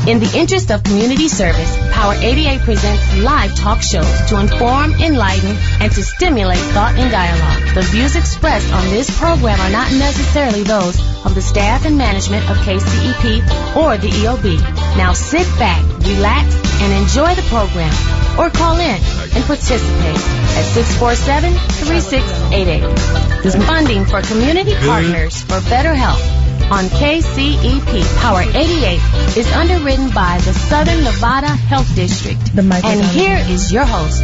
In the interest of community service, Power 88 presents live talk shows to inform, enlighten, and to stimulate thought and dialogue. The views expressed on this program are not necessarily those of the staff and management of KCEP or the EOB. Now sit back, relax, and enjoy the program. Or call in and participate at 647-3688. This funding for community partners for better health on KCEP Power 88 is underwritten by the Southern Nevada Health District. And here is your host.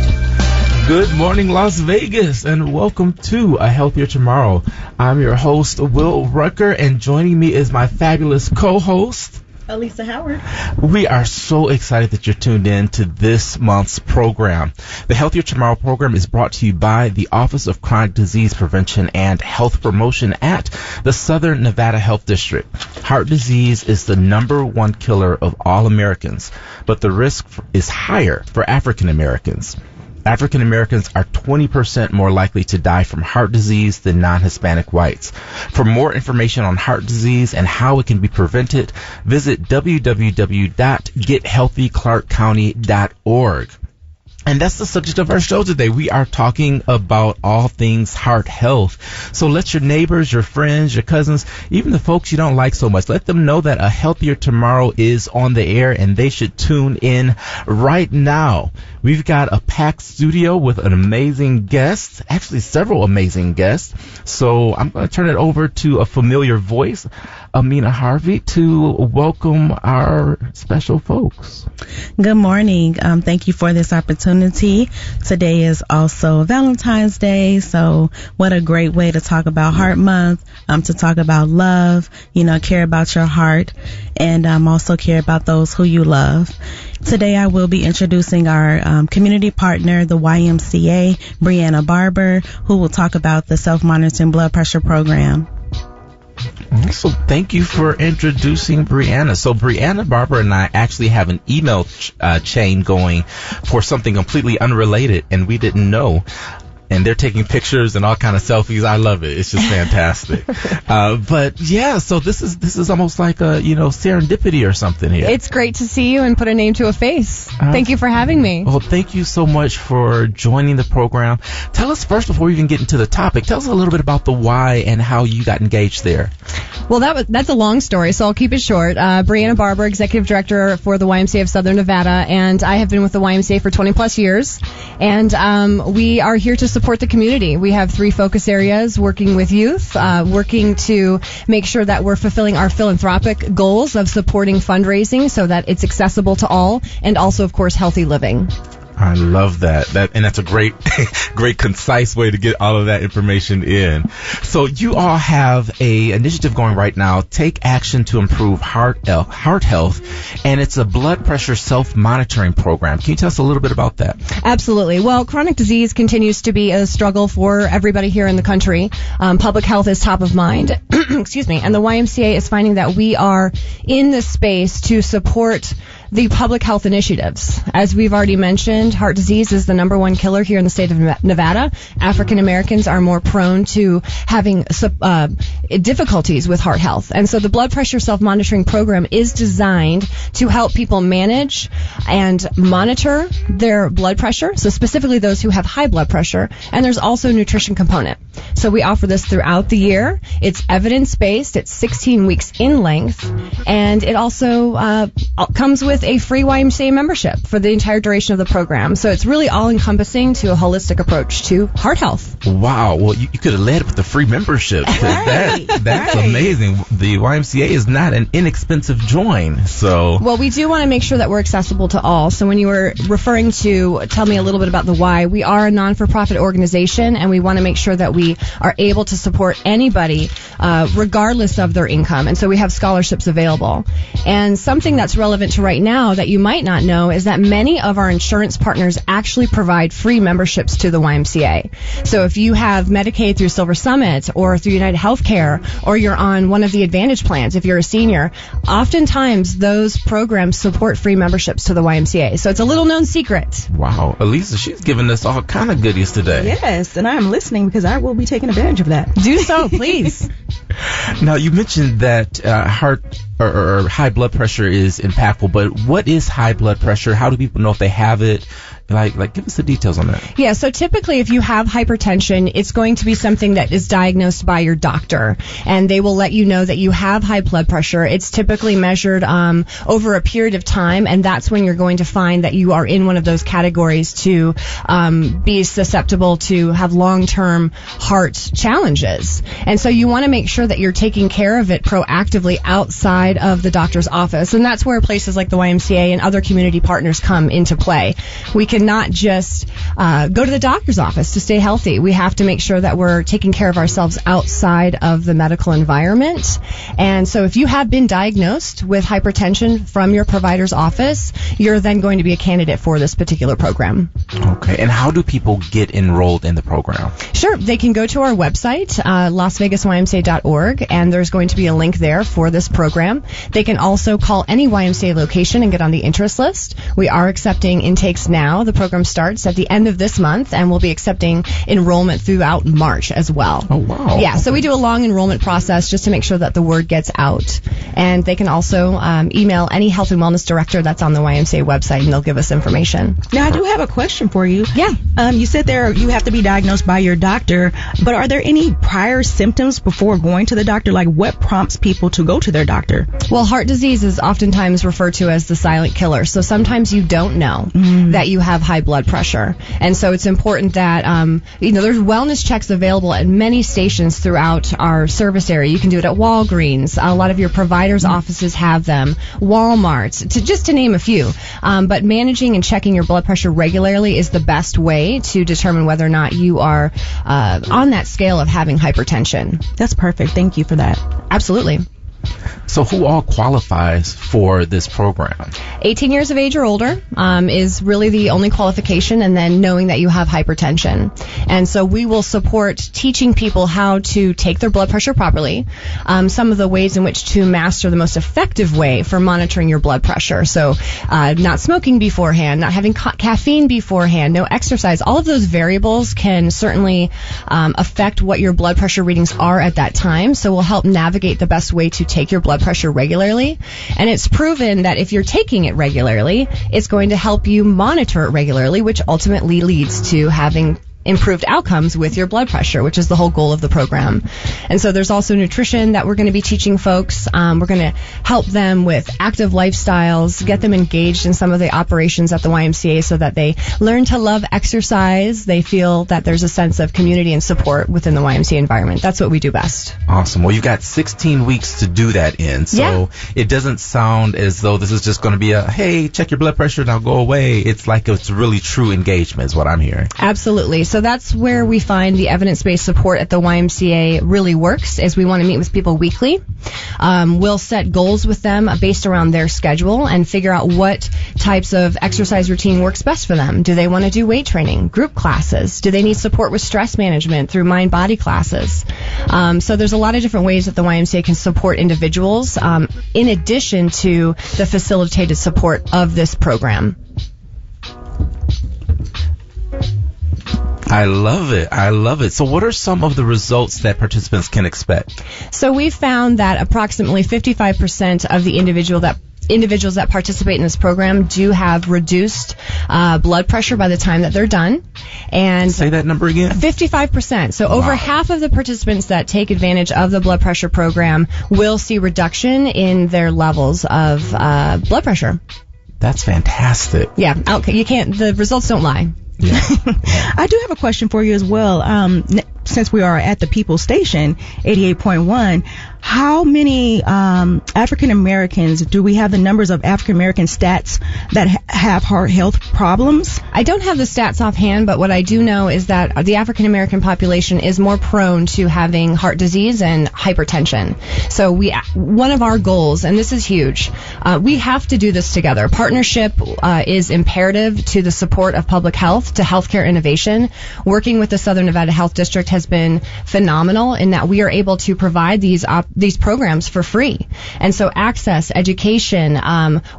Good morning, Las Vegas, and welcome to A Healthier Tomorrow. I'm your host, Will Rucker, and joining me is my fabulous co-host, Alisa Howard. We are so excited that you're tuned in to this month's program. The Healthier Tomorrow program is brought to you by the Office of Chronic Disease Prevention and Health Promotion at the Southern Nevada Health District. Heart disease is the #1 killer of all Americans, but the risk is higher for African Americans. African Americans are 20% more likely to die from heart disease than non-Hispanic whites. For more information on heart disease and how it can be prevented, visit www.gethealthyclarkcounty.org. And that's the subject of our show today. We are talking about all things heart health. So let your neighbors, your friends, your cousins, even the folks you don't like so much, let them know that A Healthier Tomorrow is on the air and they should tune in right now. We've got a packed studio with an amazing guest, actually several amazing guests. So I'm going to turn it over to a familiar voice, Amina Harvey, to welcome our special folks. Good morning. Thank you for this opportunity. Today is also Valentine's Day, so what a great way to talk about Heart Month, to talk about love, care about your heart, and also care about those who you love. Today I will be introducing our community partner, the YMCA, Brianna Barber, who will talk about the self-monitoring blood pressure program. So thank you for introducing Brianna. So Brianna Barber and I actually have an email chain going for something completely unrelated, and we didn't know. And they're taking pictures and all kind of selfies. I love it. It's just fantastic. But yeah, so this is almost like a, serendipity or something here. It's great to see you and put a name to a face. Thank you for having me. Well, thank you so much for joining the program. Tell us first, before we even get into the topic, tell us a little bit about the why and how you got engaged there. Well, that's a long story, so I'll keep it short. Brianna Barber, Executive Director for the YMCA of Southern Nevada, and I have been with the YMCA for 20 plus years. And we are here to support the community. We have 3 focus areas: working with youth, working to make sure that we're fulfilling our philanthropic goals of supporting fundraising so that it's accessible to all, and also, of course, healthy living. I love that. And that's a great, concise way to get all of that information in. So you all have a initiative going right now, Take Action to Improve Heart Health, and it's a blood pressure self-monitoring program. Can you tell us a little bit about that? Absolutely. Well, chronic disease continues to be a struggle for everybody here in the country. Public health is top of mind. Excuse me. And the YMCA is finding that we are in this space to support the public health initiatives. As we've already mentioned, heart disease is the #1 killer here in the state of Nevada. African Americans are more prone to having difficulties with heart health. And so the blood pressure self-monitoring program is designed to help people manage and monitor their blood pressure, so specifically those who have high blood pressure. And there's also a nutrition component. So we offer this throughout the year. It's evidence-based. It's 16 weeks in length. And it also comes with a free YMCA membership for the entire duration of the program. So it's really all-encompassing to a holistic approach to heart health. Wow. Well, you could have led with the free membership. That's amazing. The YMCA is not an inexpensive join. So, well, we do want to make sure that we're accessible to all. So when you were referring to, tell me a little bit about the why, we are a non-for-profit organization, and we want to make sure that we are able to support anybody regardless of their income. And so we have scholarships available. And something that's relevant to right now that you might not know is that many of our insurance partners actually provide free memberships to the YMCA. So if you have Medicaid through Silver Summit or through United Healthcare, or you're on one of the Advantage plans if you're a senior, oftentimes those programs support free memberships to the YMCA. So it's a little known secret. Wow. Alisa, she's giving us all kind of goodies today. Yes, and I am listening because I will be taking advantage of that. Do so, please. Now, you mentioned that heart or high blood pressure is impactful, but what is high blood pressure? How do people know if they have it? Like, give us the details on that. Yeah, so typically if you have hypertension, it's going to be something that is diagnosed by your doctor, and they will let you know that you have high blood pressure. It's typically measured over a period of time, and that's when you're going to find that you are in one of those categories to be susceptible to have long-term heart challenges. And so you want to make sure that you're taking care of it proactively outside of the doctor's office, and that's where places like the YMCA and other community partners come into play. We cannot just go to the doctor's office to stay healthy. We have to make sure that we're taking care of ourselves outside of the medical environment. And so if you have been diagnosed with hypertension from your provider's office, you're then going to be a candidate for this particular program. Okay, and how do people get enrolled in the program? Sure, they can go to our website, LasVegasYMCA.org, and there's going to be a link there for this program. They can also call any YMCA location and get on the interest list. We are accepting intakes now. The program starts at the end of this month, and we'll be accepting enrollment throughout March as well. Oh, wow. Yeah, so we do a long enrollment process just to make sure that the word gets out. And they can also email any health and wellness director that's on the YMCA website, and they'll give us information. Now, I do have a question for you. Yeah. You said you have to be diagnosed by your doctor, but are there any prior symptoms before going to the doctor? Like, what prompts people to go to their doctor? Well, heart disease is oftentimes referred to as the silent killer. So sometimes you don't know that you have high blood pressure. And so it's important that, there's wellness checks available at many stations throughout our service area. You can do it at Walgreens. A lot of your providers' offices have them. Walmart, just to name a few. But managing and checking your blood pressure regularly is the best way to determine whether or not you are on that scale of having hypertension. That's perfect. Thank you for that. Absolutely. So who all qualifies for this program? 18 years of age or older is really the only qualification, and then knowing that you have hypertension. And so we will support teaching people how to take their blood pressure properly, some of the ways in which to master the most effective way for monitoring your blood pressure. So not smoking beforehand, not having caffeine beforehand, no exercise. All of those variables can certainly affect what your blood pressure readings are at that time. So we'll help navigate the best way to take your blood pressure regularly. And it's proven that if you're taking it regularly, it's going to help you monitor it regularly, which ultimately leads to having improved outcomes with your blood pressure, which is the whole goal of the program. And so there's also nutrition that we're going to be teaching folks. We're going to help them with active lifestyles, get them engaged in some of the operations at the YMCA so that they learn to love exercise. They feel that there's a sense of community and support within the YMCA environment. That's what we do best. Awesome. Well, you've got 16 weeks to do that in, so It doesn't sound as though this is just going to be a, hey, check your blood pressure, now go away. It's like it's really true engagement is what I'm hearing. Absolutely. So that's where we find the evidence-based support at the YMCA really works, is we want to meet with people weekly. We'll set goals with them based around their schedule and figure out what types of exercise routine works best for them. Do they want to do weight training, group classes? Do they need support with stress management through mind-body classes? So there's a lot of different ways that the YMCA can support individuals in addition to the facilitated support of this program. I love it. I love it. So what are some of the results that participants can expect? So we've found that approximately 55% of the individuals that participate in this program do have reduced blood pressure by the time that they're done. And say that number again. 55%. So over half of the participants that take advantage of the blood pressure program will see reduction in their levels of blood pressure. That's fantastic. Yeah, the results don't lie. Yeah. I do have a question for you as well. Since we are at the People Station, 88.1, how many African Americans, do we have the numbers of African American stats that have heart health problems? I don't have the stats offhand, but what I do know is that the African American population is more prone to having heart disease and hypertension. So one of our goals, and this is huge, we have to do this together. Partnership is imperative to the support of public health, to healthcare innovation. Working with the Southern Nevada Health District has been phenomenal in that we are able to provide these programs for free. And so access, education,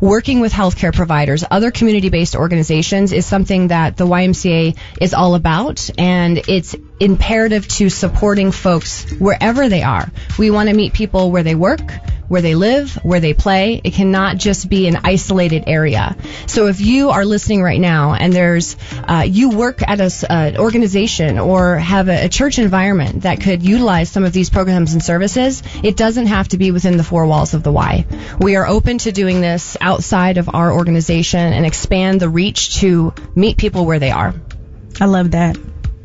working with healthcare providers, other community-based organizations is something that the YMCA is all about, and it's imperative to supporting folks wherever they are. We want to meet people where they work. where they live, where they play. It cannot just be an isolated area. So if you are listening right now and you work at an organization or have a church environment that could utilize some of these programs and services, it doesn't have to be within the four walls of the Y. We are open to doing this outside of our organization and expand the reach to meet people where they are. I love that.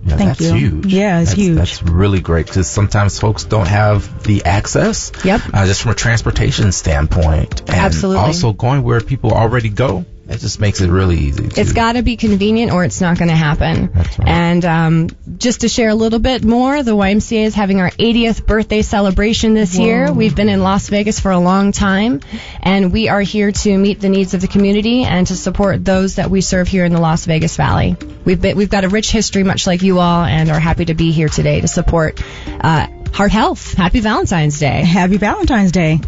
Yeah, Thank that's you. huge. Yeah, it's huge. That's really great because sometimes folks don't have the access. Yep. Just from a transportation standpoint. And Absolutely. also going where people already go. It just makes it really easy. It's got to be convenient or it's not going to happen. That's right. And just to share a little bit more, the YMCA is having our 80th birthday celebration this year. We've been in Las Vegas for a long time, and we are here to meet the needs of the community and to support those that we serve here in the Las Vegas Valley. We've got a rich history, much like you all, and are happy to be here today to support heart health. Happy Valentine's Day. Happy Valentine's Day.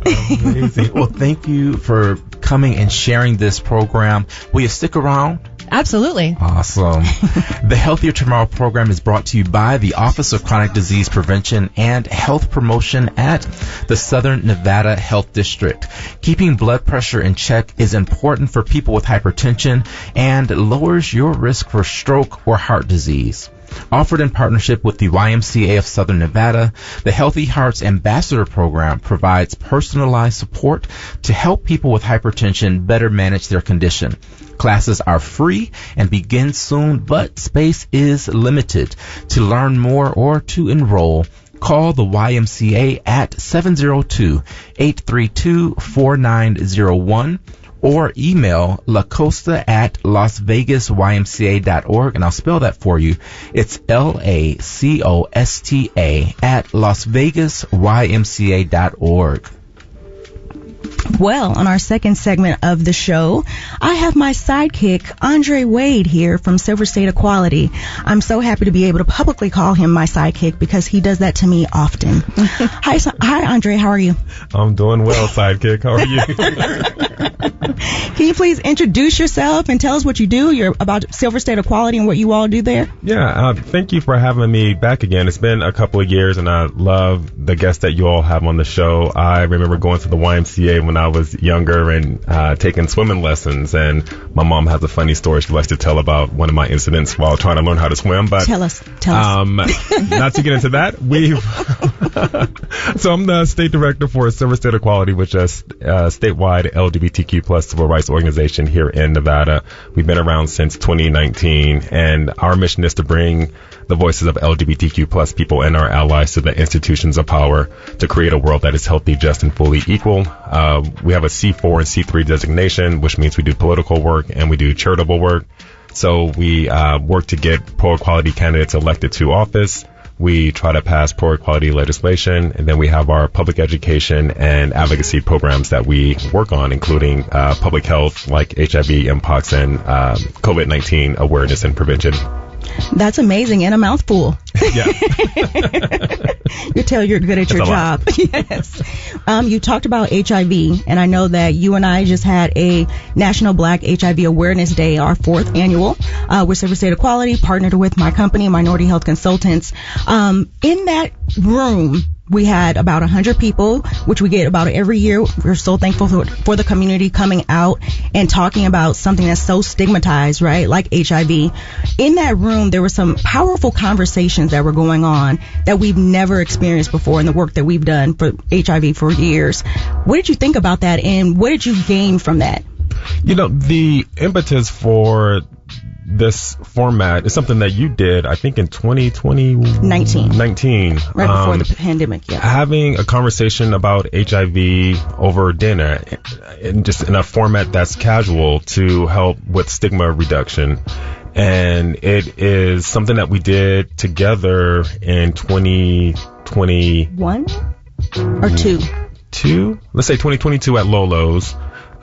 Amazing. Well, thank you for coming and sharing this program. Will you stick around? Absolutely. Awesome. The Healthier Tomorrow program is brought to you by the Office of Chronic Disease Prevention and Health Promotion at the Southern Nevada Health District. Keeping blood pressure in check is important for people with hypertension and lowers your risk for stroke or heart disease. Offered in partnership with the YMCA of Southern Nevada, the Healthy Hearts Ambassador Program provides personalized support to help people with hypertension better manage their condition. Classes are free and begin soon, but space is limited. To learn more or to enroll, call the YMCA at 702-832-4901 or email lacosta@lasvegasymca.org, and I'll spell that for you. It's LACOSTA@lasvegasymca.org. Well, on our second segment of the show, I have my sidekick, Andre Wade, here from Silver State Equality. I'm so happy to be able to publicly call him my sidekick because he does that to me often. Hi, Andre. How are you? I'm doing well, sidekick. How are you? Can you please introduce yourself and tell us what you do? You're about Silver State Equality and what you all do there. Yeah, thank you for having me back again. It's been a couple of years, and I love the guests that you all have on the show. I remember going to the YMCA when I was younger and taking swimming lessons, and my mom has a funny story she likes to tell about one of my incidents while trying to learn how to swim. But Tell us. Not to get into that, so I'm the state director for Silver State Equality, which is a statewide LGBTQ plus civil rights organization here in Nevada. We've been around since 2019, and our mission is to bring the voices of LGBTQ plus people and our allies to the institutions of power to create a world that is healthy, just, and fully equal. We have a C4 and C3 designation, which means we do political work and we do charitable work. So we work to get pro-equality candidates elected to office. We try to pass pro-equality legislation, and then we have our public education and advocacy programs that we work on, including public health like HIV, Mpox, and COVID-19 awareness and prevention. That's amazing and a mouthful. Yeah. You tell you're good at your job. Yes. You talked about HIV, and I know that you and I just had a National Black HIV Awareness Day, our 4th annual, with Silver State Equality, partnered with my company, Minority Health Consultants. In that room, we had about 100 people, which we get about every year. We're so thankful for the community coming out and talking about something that's so stigmatized, right, like HIV. In that room, there were some powerful conversations that were going on that we've never experienced before in the work that we've done for HIV for years. What did you think about that, and what did you gain from that? You know, the impetus for this format is something that you did, I think, in 2019. Right before the pandemic, yeah. Having a conversation about HIV over dinner, and just in a format that's casual to help with stigma reduction. And it is something that we did together in 2021 or two. Let's say 2022 at Lolo's.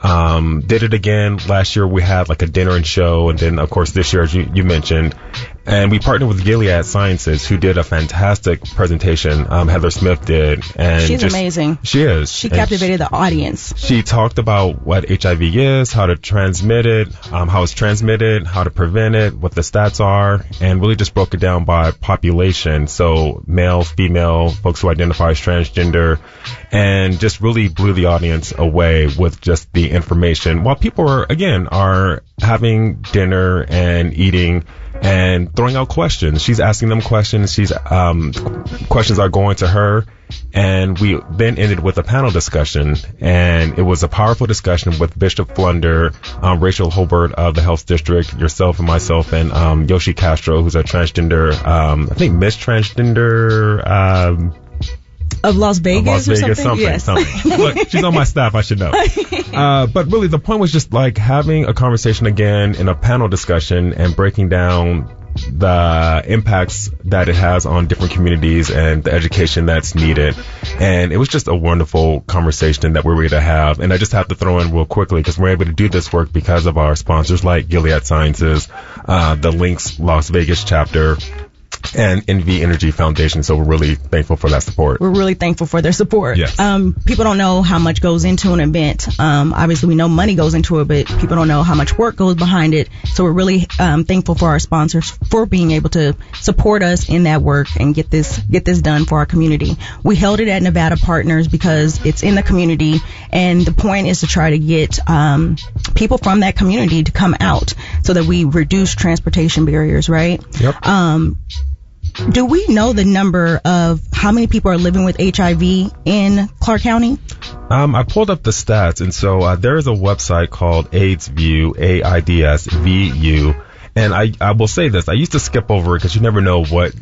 Did it again last year. We had like a dinner and show, and then of course this year, as you mentioned, And we partnered with Gilead Sciences, who did a fantastic presentation. Heather Smith did. And she's amazing. She is. She captivated the audience. She talked about what HIV is, how to transmit it, how it's transmitted, how to prevent it, what the stats are, and really just broke it down by population. So male, female, folks who identify as transgender, and just really blew the audience away with just the information. While people are having dinner and eating and throwing out questions. She's asking them questions. Questions are going to her. And we then ended with a panel discussion. And it was a powerful discussion with Bishop Flunder, Rachel Hobart of the Health District, yourself and myself, and Yoshi Castro, who's a transgender, I think Miss Transgender, of Las Vegas, or something? Yes. Look, she's on my staff, I should know. But really, the point was just like having a conversation again in a panel discussion and breaking down the impacts that it has on different communities and the education that's needed. And it was just a wonderful conversation that we were able to have. And I just have to throw in real quickly, because we're able to do this work because of our sponsors like Gilead Sciences, the Links Las Vegas chapter, and NV Energy Foundation. So we're really thankful for that support. We're really thankful for their support. Yes. People don't know how much goes into an event. Obviously, we know money goes into it, but people don't know how much work goes behind it. So we're really thankful for our sponsors for being able to support us in that work and get this done for our community. We held it at Nevada Partners because it's in the community, and the point is to try to get people from that community to come out so that we reduce transportation barriers, right? Yep. Do we know the number of how many people are living with HIV in Clark County? I pulled up the stats, and so there is a website called AIDSVU, AIDSVU, and I will say this. I used to skip over it because you never know what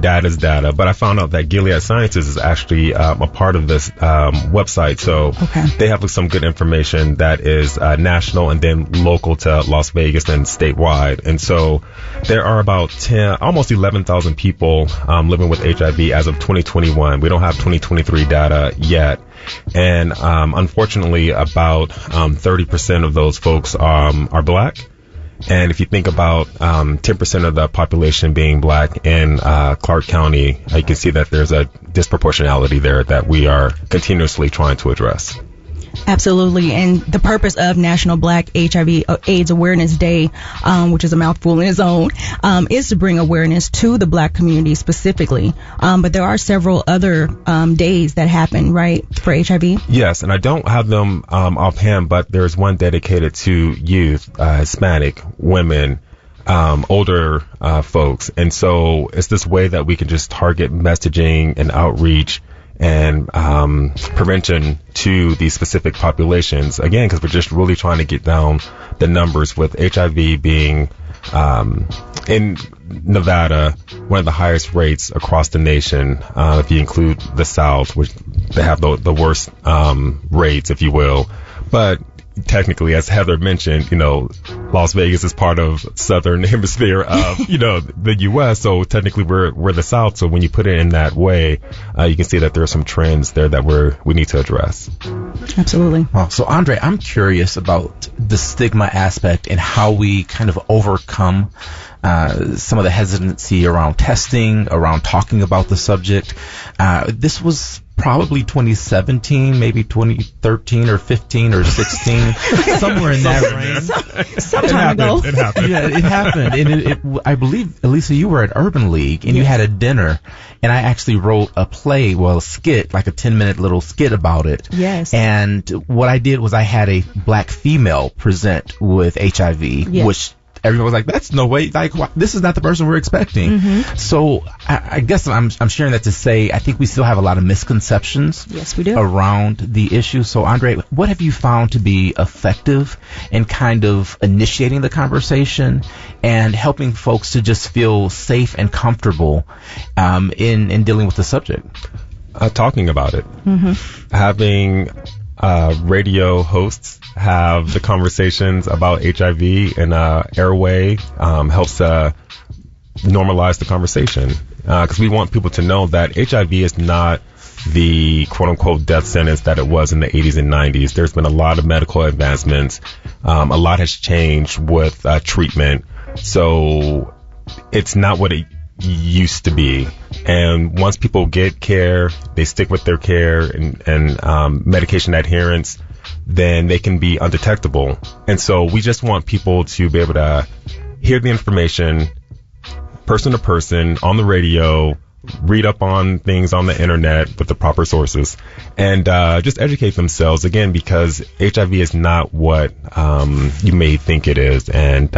data is data, but I found out that Gilead Sciences is actually a part of this website. So they have some good information that is national and then local to Las Vegas and statewide. And so there are about almost 11,000 people living with HIV as of 2021. We don't have 2023 data yet. And unfortunately, about 30% of those folks are black. And if you think about 10% of the population being black in Clark County, you can see that there's a disproportionality there that we are continuously trying to address. Absolutely. And the purpose of National Black HIV AIDS Awareness Day, which is a mouthful in its own, is to bring awareness to the black community specifically. But there are several other days that happen, right, for HIV? Yes, and I don't have them offhand, but there's one dedicated to youth, Hispanic, women, older folks. And so it's this way that we can just target messaging and outreach and prevention to these specific populations, again, because we're just really trying to get down the numbers, with HIV being in Nevada one of the highest rates across the nation, if you include the South, which they have the worst rates, if you will. But technically, as Heather mentioned, Las Vegas is part of Southern Hemisphere of, the U.S. So technically we're the South. So when you put it in that way, you can see that there are some trends there that we need to address. Absolutely. Well, so Andre, I'm curious about the stigma aspect and how we kind of overcome some of the hesitancy around testing, around talking about the subject. This was probably 2017, maybe 2013 or 15 or 16, somewhere in that range. Some time ago. It happened. Yeah, it happened. And I believe, Alisa, you were at Urban League and you had a dinner, and I actually wrote a play, a skit, like a 10-minute little skit about it. Yes. And what I did was I had a black female present with HIV, which everyone was like, that's no way, like, this is not the person we're expecting. So I guess I'm sharing that to say I think we still have a lot of misconceptions we do. Around the issue. So Andre, what have you found to be effective in kind of initiating the conversation and helping folks to just feel safe and comfortable in dealing with the subject? Talking about it. Having radio hosts have the conversations about HIV in a airway helps normalize the conversation, because we want people to know that HIV is not the quote-unquote death sentence that it was in the 80s and 90s. There's been a lot of medical advancements. A lot has changed with treatment. So it's not what it used to be. And once people get care, they stick with their care and medication adherence, then they can be undetectable. And so we just want people to be able to hear the information person to person on the radio, read up on things on the internet with the proper sources, and just educate themselves, again, because HIV is not what you may think it is. And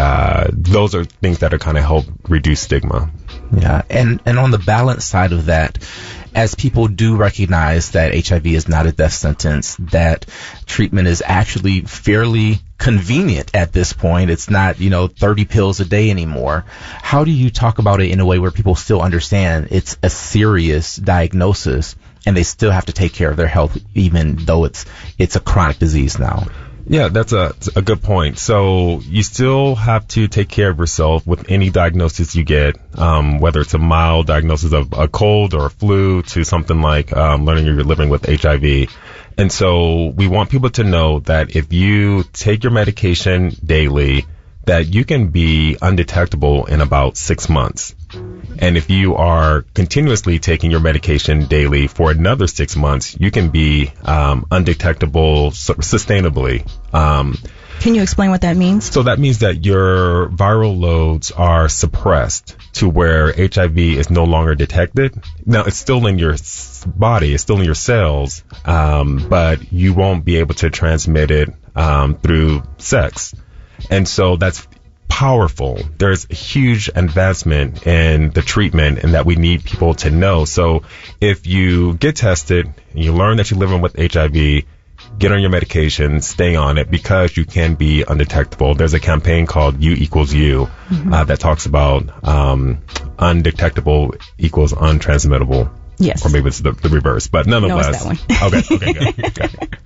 those are things that are kind of help reduce stigma. Yeah, and on the balance side of that, as people do recognize that HIV is not a death sentence, that treatment is actually fairly convenient at this point. It's not, 30 pills a day anymore. How do you talk about it in a way where people still understand it's a serious diagnosis and they still have to take care of their health even though it's a chronic disease now? Yeah, that's a good point. So you still have to take care of yourself with any diagnosis you get, whether it's a mild diagnosis of a cold or a flu to something like learning you're living with HIV. And so we want people to know that if you take your medication daily, that you can be undetectable in about 6 months. And if you are continuously taking your medication daily for another 6 months, you can be undetectable sustainably. Can you explain what that means? So that means that your viral loads are suppressed to where HIV is no longer detected. Now, it's still in your body, it's still in your cells, but you won't be able to transmit it through sex. And so that's powerful. There's a huge advancement in the treatment and that we need people to know. So if you get tested and you learn that you're living with HIV, get on your medication, stay on it, because you can be undetectable. There's a campaign called U equals U that talks about undetectable equals untransmittable. Yes. Or maybe it's the reverse, but nonetheless. No, it's that one. Okay, good.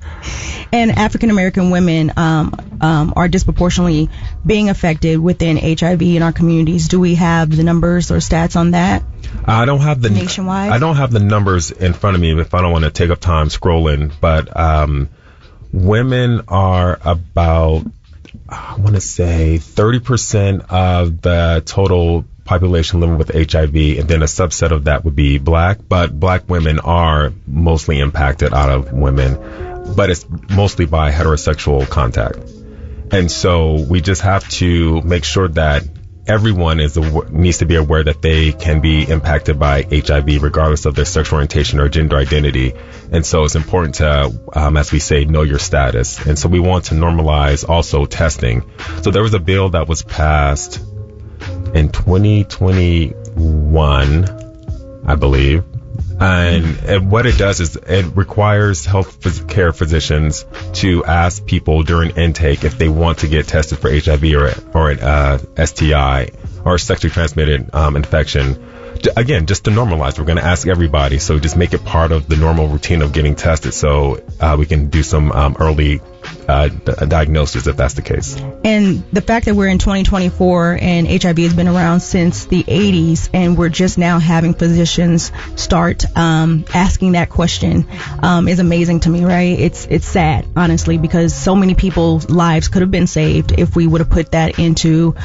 And African American women are disproportionately being affected within HIV in our communities. Do we have the numbers or stats on that? I don't have the nationwide. I don't have the numbers in front of me if I don't want to take up time scrolling, but women are about, I want to say 30% of the total population living with HIV, and then a subset of that would be black, but black women are mostly impacted out of women, but it's mostly by heterosexual contact. And so we just have to make sure that everyone needs to be aware that they can be impacted by HIV regardless of their sexual orientation or gender identity. And so it's important to, as we say, know your status. And so we want to normalize also testing. So there was a bill that was passed in 2021, I believe. And what it does is it requires health care physicians to ask people during intake if they want to get tested for HIV or an STI or sexually transmitted infection. Again, just to normalize, we're going to ask everybody. So just make it part of the normal routine of getting tested so we can do some early diagnosis if that's the case. And the fact that we're in 2024 and HIV has been around since the 80s and we're just now having physicians start asking that question is amazing to me, right? It's sad, honestly, because so many people's lives could have been saved if we would have put that into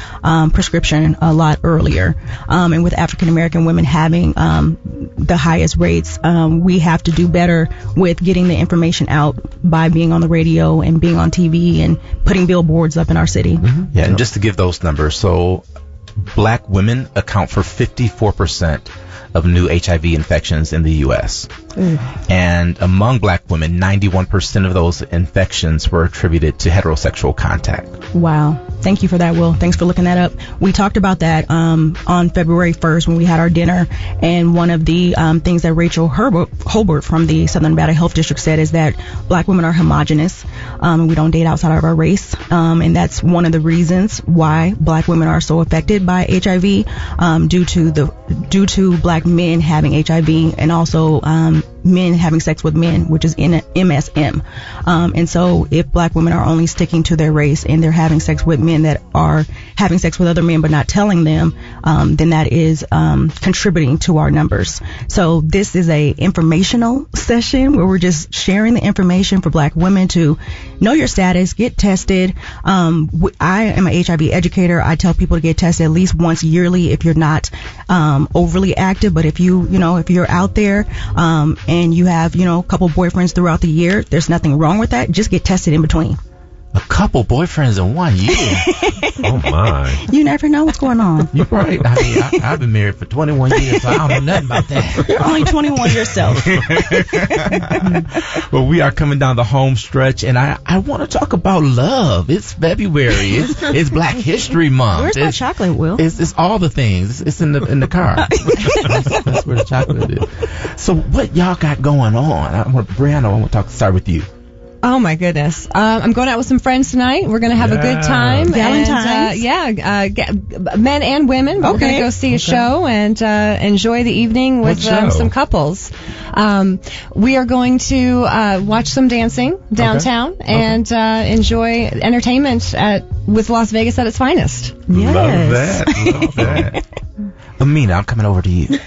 prescription a lot earlier. And with African American women having the highest rates, we have to do better with getting the information out by being on the radio and being on TV and putting billboards up in our city. Mm-hmm. Yeah, and just to give those numbers, so black women account for 54% of new HIV infections in the U.S. And among black women, 91% of those infections were attributed to heterosexual contact. Wow. Thank you for that, Will. Thanks for looking that up. We talked about that on February 1st when we had our dinner, and one of the things that Rachel Holbert from the Southern Nevada Health District said is that black women are homogenous, and we don't date outside of our race, and that's one of the reasons why black women are so affected by HIV, due to black men having HIV, and also men having sex with men, which is in MSM. And so if black women are only sticking to their race and they're having sex with men that are having sex with other men but not telling them, then that is contributing to our numbers. So this is a informational session where we're just sharing the information for black women to know your status, get tested. I am an HIV educator. I tell people to get tested at least once yearly if you're not overly active. But if if you're out there and you have, a couple boyfriends throughout the year, there's nothing wrong with that. Just get tested in between. A couple boyfriends in 1 year. Oh my! You never know what's going on. You're right. I mean, I've been married for 21 years, so I don't know nothing about that. You're only 21 yourself. Well, we are coming down the home stretch, and I want to talk about love. It's February. It's Black History Month. Where's my chocolate, Will? It's all the things. It's in the car. That's where the chocolate is. So what y'all got going on? Brianna, I want to start with you. Oh my goodness! I'm going out with some friends tonight. We're going to have a good time. Valentine's. Men and women. But we're going to go see a show and enjoy the evening with some couples. We are going to watch some dancing downtown and enjoy entertainment with Las Vegas at its finest. Yes. Love that. Amina, I'm coming over to you.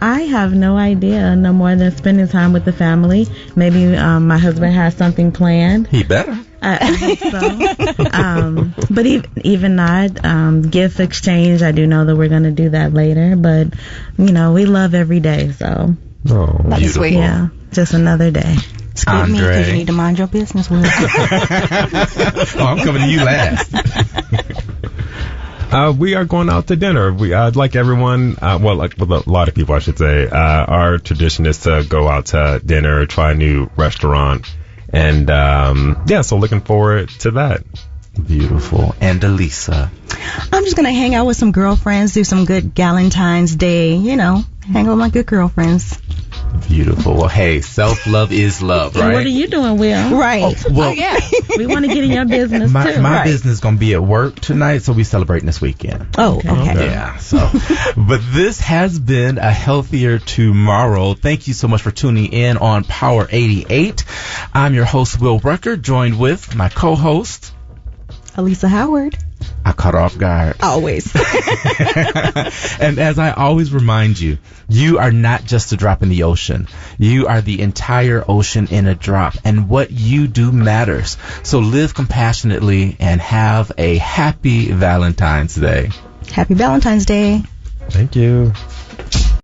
I have no idea, no more than spending time with the family. Maybe my husband has something planned. He better. I hope so. But even not, gift exchange, I do know that we're going to do that later. But, we love every day, so. Oh, that's sweet. Yeah, just another day. Skip me because you need to mind your business, Will. I'm coming to you last. We are going out to dinner. Like everyone, like with a lot of people, I should say, our tradition is to go out to dinner, try a new restaurant, and so looking forward to that. Beautiful. And Alisa? I'm just gonna hang out with some girlfriends, do some good Galentine's Day, hang out with my good girlfriends. Beautiful. Well, hey, self-love is love, right? What are you doing, Will? Right. We want to get in your business, too. My business is going to be at work tonight, so we celebrating this weekend. Oh, okay. Yeah, so. But this has been a healthier tomorrow. Thank you so much for tuning in on Power 88. I'm your host, Will Rucker, joined with my co-host, Alisa Howard. I caught her off guard. Always. And as I always remind you, you are not just a drop in the ocean. You are the entire ocean in a drop. And what you do matters. So live compassionately and have a happy Valentine's Day. Happy Valentine's Day. Thank you.